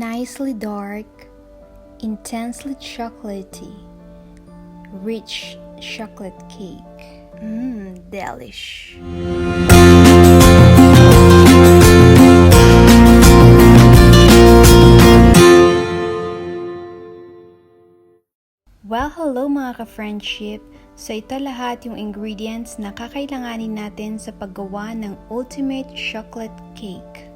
Nicely dark, intensely chocolatey, rich chocolate cake. Delish. Well, hello mga ka-friendship! So ito lahat yung ingredients na kakailanganin natin sa paggawa ng ultimate chocolate cake.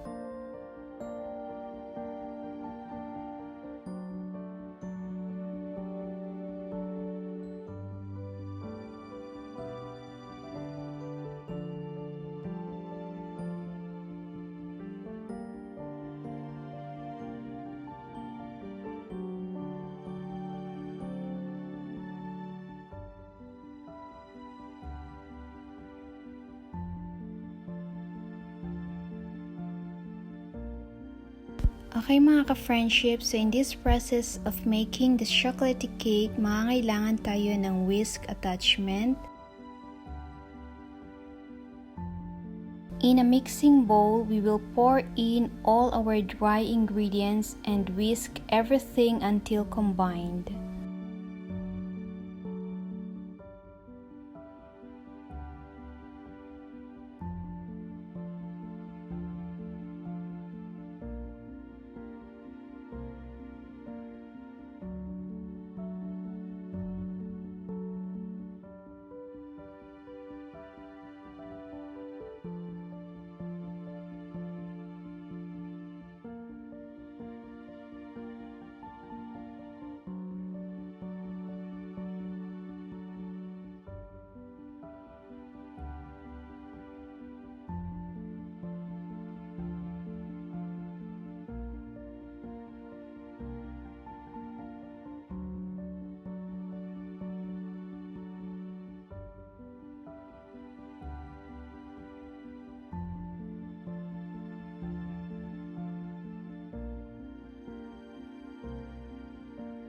Okay mga ka-friendship, so in this process of making the chocolatey cake, makakailangan tayo ng whisk attachment. In a mixing bowl, we will pour in all our dry ingredients and whisk everything until combined.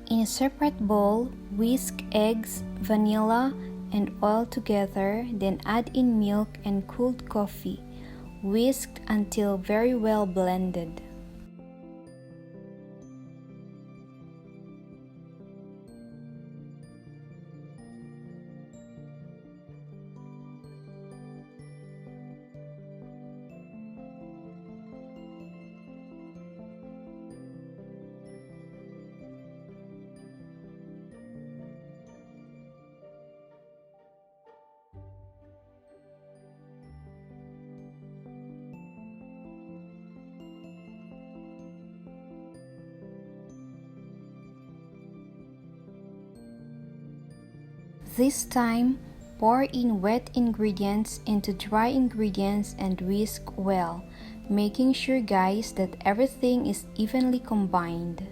In a separate bowl, whisk eggs, vanilla, and oil together, then add in milk and cooled coffee, whisked until very well blended. This time, pour in wet ingredients into dry ingredients and whisk well, making sure guys that everything is evenly combined.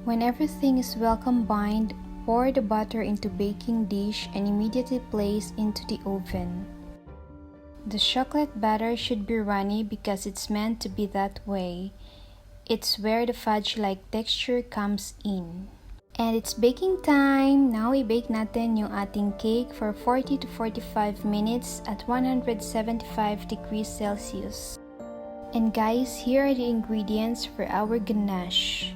When everything is well combined, pour the butter into baking dish and immediately place into the oven. The chocolate batter should be runny because it's meant to be that way. It's where the fudge-like texture comes in. And it's baking time! Now i-bake natin yung ating cake for 40 to 45 minutes at 175 degrees Celsius. And guys, here are the ingredients for our ganache.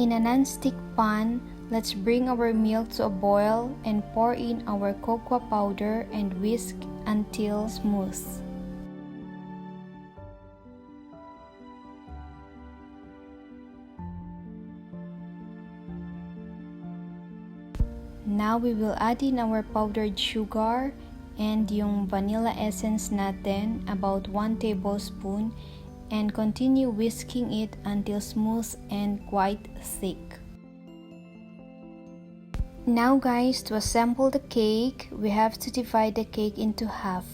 In a non-stick pan, let's bring our milk to a boil and pour in our cocoa powder and whisk until smooth. Now we will add in our powdered sugar and yung vanilla essence natin, about 1 tablespoon, and continue whisking it until smooth and quite thick. Now guys, to assemble the cake, we have to divide the cake into half.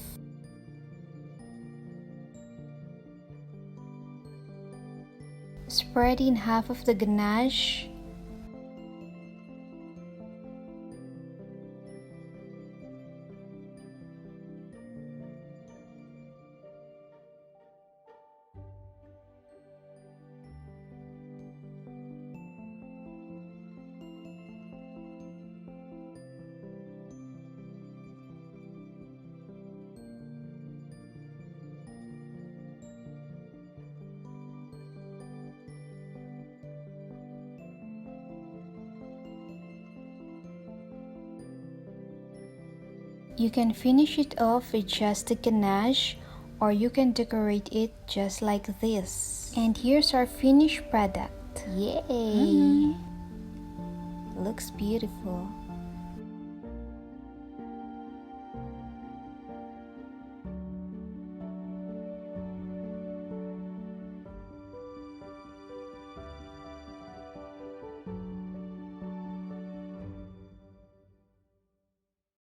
Spread in half of the ganache. You can finish it off with just the ganache, or you can decorate it just like this. And here's our finished product. Yay! Looks beautiful.